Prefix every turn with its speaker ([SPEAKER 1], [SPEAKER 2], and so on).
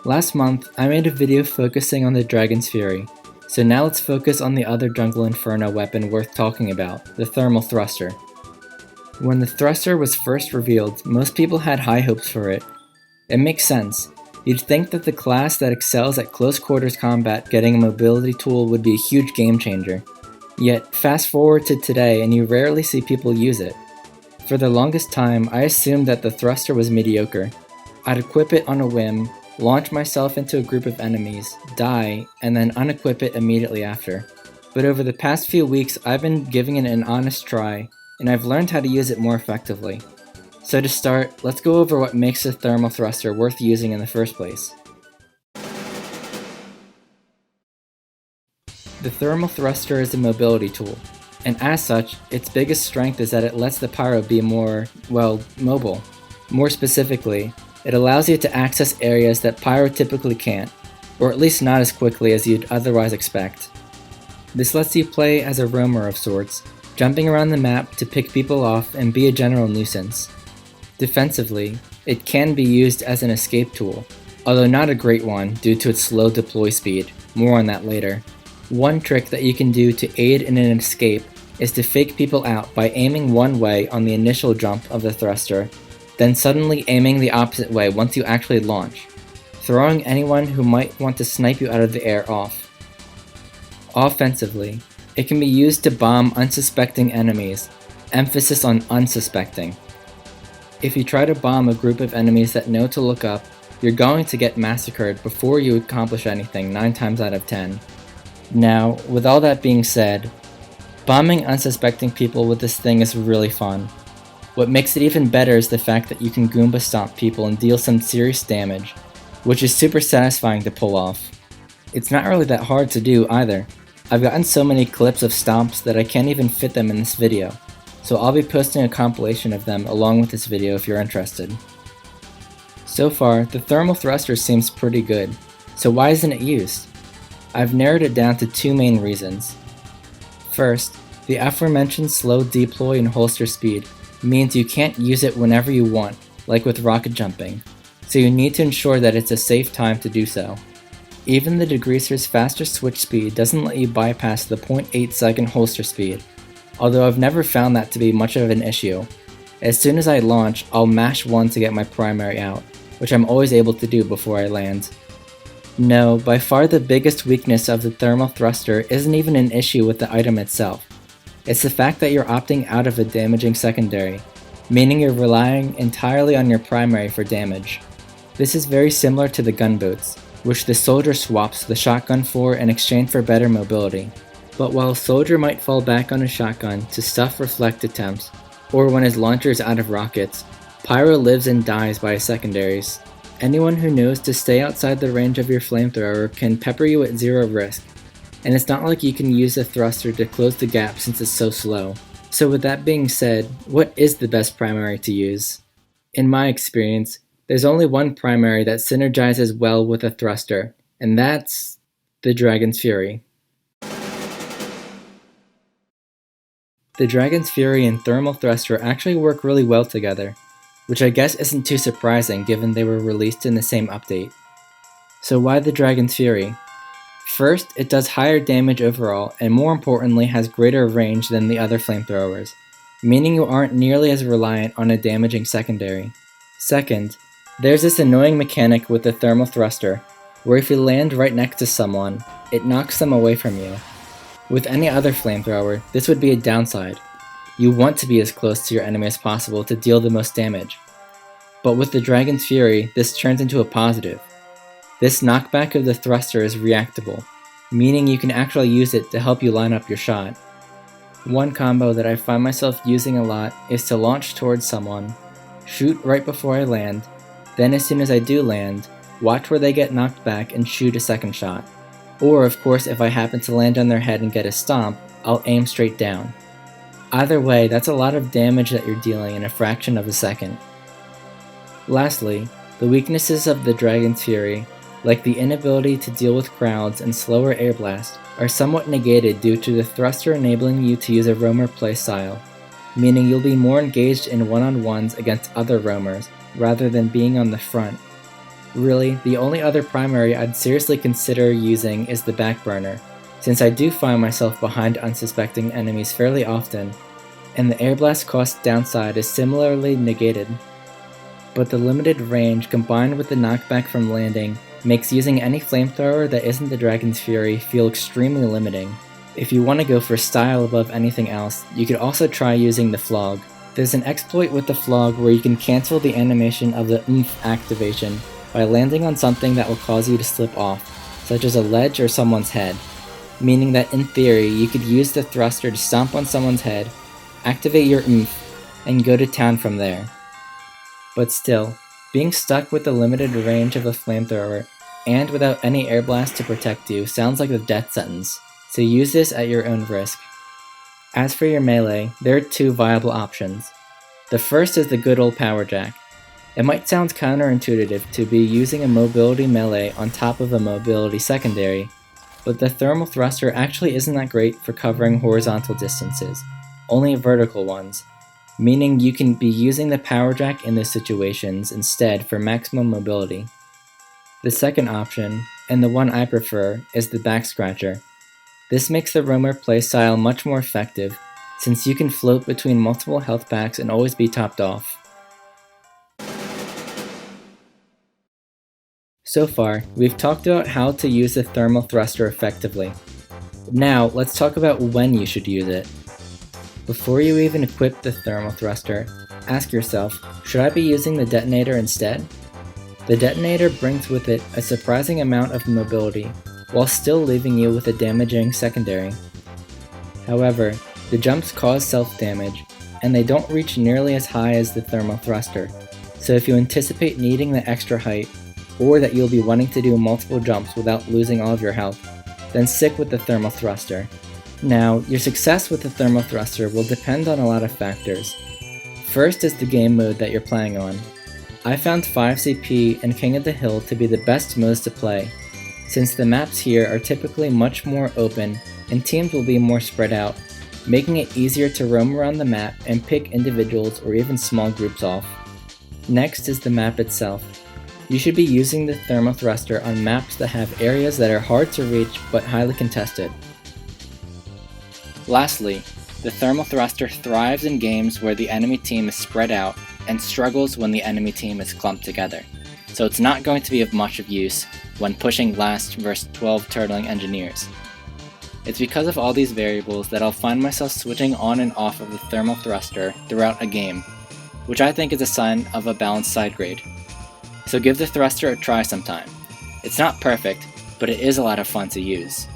[SPEAKER 1] Last month, I made a video focusing on the Dragon's Fury, so now let's focus on the other Jungle Inferno weapon worth talking about, the Thermal Thruster. When the thruster was first revealed, most people had high hopes for it. It makes sense. You'd think that the class that excels at close quarters combat getting a mobility tool would be a huge game changer. Yet, fast forward to today and you rarely see people use it. For the longest time, I assumed that the thruster was mediocre. I'd equip it on a whim, launch myself into a group of enemies, die, and then unequip it immediately after. But over the past few weeks, I've been giving it an honest try, and I've learned how to use it more effectively. So to start, let's go over what makes the thermal thruster worth using in the first place. The thermal thruster is a mobility tool, and as such, its biggest strength is that it lets the pyro be more, mobile. More specifically, it allows you to access areas that pyro typically can't, or at least not as quickly as you'd otherwise expect. This lets you play as a roamer of sorts, jumping around the map to pick people off and be a general nuisance. Defensively, it can be used as an escape tool, although not a great one due to its slow deploy speed, more on that later. One trick that you can do to aid in an escape is to fake people out by aiming one way on the initial jump of the thruster, then suddenly aiming the opposite way once you actually launch, throwing anyone who might want to snipe you out of the air off. Offensively, it can be used to bomb unsuspecting enemies, emphasis on unsuspecting. If you try to bomb a group of enemies that know to look up, you're going to get massacred before you accomplish anything 9 times out of 10. Now, with all that being said, bombing unsuspecting people with this thing is really fun. What makes it even better is the fact that you can Goomba stomp people and deal some serious damage, which is super satisfying to pull off. It's not really that hard to do either. I've gotten so many clips of stomps that I can't even fit them in this video, so I'll be posting a compilation of them along with this video if you're interested. So far, the thermal thruster seems pretty good, so why isn't it used? I've narrowed it down to 2 main reasons. First, the aforementioned slow deploy and holster speed means you can't use it whenever you want, like with rocket jumping, so you need to ensure that it's a safe time to do so. Even the degreaser's faster switch speed doesn't let you bypass the 0.8 second holster speed, although I've never found that to be much of an issue. As soon as I launch, I'll mash 1 to get my primary out, which I'm always able to do before I land. No, by far the biggest weakness of the thermal thruster isn't even an issue with the item itself. It's the fact that you're opting out of a damaging secondary, meaning you're relying entirely on your primary for damage. This is very similar to the gunboats, which the soldier swaps the shotgun for in exchange for better mobility. But while a soldier might fall back on a shotgun to stuff reflect attempts, or when his launcher is out of rockets, pyro lives and dies by his secondaries. Anyone who knows to stay outside the range of your flamethrower can pepper you at 0 risk, and it's not like you can use a thruster to close the gap since it's so slow. So with that being said, what is the best primary to use? In my experience, there's only one primary that synergizes well with a thruster, and that's the Dragon's Fury. The Dragon's Fury and Thermal Thruster actually work really well together, which I guess isn't too surprising given they were released in the same update. So why the Dragon's Fury? First, it does higher damage overall, and more importantly has greater range than the other flamethrowers, meaning you aren't nearly as reliant on a damaging secondary. Second, there's this annoying mechanic with the Thermal Thruster, where if you land right next to someone, it knocks them away from you. With any other flamethrower, this would be a downside. You want to be as close to your enemy as possible to deal the most damage. But with the Dragon's Fury, this turns into a positive. This knockback of the thruster is reactable, meaning you can actually use it to help you line up your shot. One combo that I find myself using a lot is to launch towards someone, shoot right before I land, then as soon as I do land, watch where they get knocked back and shoot a second shot. Or of course if I happen to land on their head and get a stomp, I'll aim straight down. Either way, that's a lot of damage that you're dealing in a fraction of a second. Lastly, the weaknesses of the Dragon's Fury, like the inability to deal with crowds and slower air blast, are somewhat negated due to the thruster enabling you to use a roamer playstyle, meaning you'll be more engaged in one-on-ones against other roamers rather than being on the front. Really, the only other primary I'd seriously consider using is the back burner, since I do find myself behind unsuspecting enemies fairly often, and the air blast cost downside is similarly negated. But the limited range combined with the knockback from landing makes using any flamethrower that isn't the Dragon's Fury feel extremely limiting. If you want to go for style above anything else, you could also try using the Flog. There's an exploit with the Flog where you can cancel the animation of the oomph activation by landing on something that will cause you to slip off, such as a ledge or someone's head, meaning that in theory you could use the thruster to stomp on someone's head, activate your oomph, and go to town from there. But still, being stuck with the limited range of a flamethrower and without any air blast to protect you sounds like a death sentence, so use this at your own risk. As for your melee, there are two viable options. The first is the good old power jack. It might sound counterintuitive to be using a mobility melee on top of a mobility secondary, but the thermal thruster actually isn't that great for covering horizontal distances, only vertical ones, meaning you can be using the power jack in those situations instead for maximum mobility. The second option, and the one I prefer, is the back scratcher. This makes the roamer playstyle much more effective, since you can float between multiple health packs and always be topped off. So far, we've talked about how to use the thermal thruster effectively. Now, let's talk about when you should use it. Before you even equip the thermal thruster, ask yourself, should I be using the detonator instead? The detonator brings with it a surprising amount of mobility, while still leaving you with a damaging secondary. However, the jumps cause self-damage, and they don't reach nearly as high as the thermal thruster, so if you anticipate needing the extra height, or that you'll be wanting to do multiple jumps without losing all of your health, then stick with the thermal thruster. Now, your success with the thermal thruster will depend on a lot of factors. First is the game mode that you're playing on. I found 5CP and King of the Hill to be the best modes to play, since the maps here are typically much more open and teams will be more spread out, making it easier to roam around the map and pick individuals or even small groups off. Next is the map itself. You should be using the thermal thruster on maps that have areas that are hard to reach but highly contested. Lastly, the thermal thruster thrives in games where the enemy team is spread out and struggles when the enemy team is clumped together, so it's not going to be of much of use when pushing last versus 12 turtling engineers. It's because of all these variables that I'll find myself switching on and off of the thermal thruster throughout a game, which I think is a sign of a balanced side grade. So give the thruster a try sometime. It's not perfect, but it is a lot of fun to use.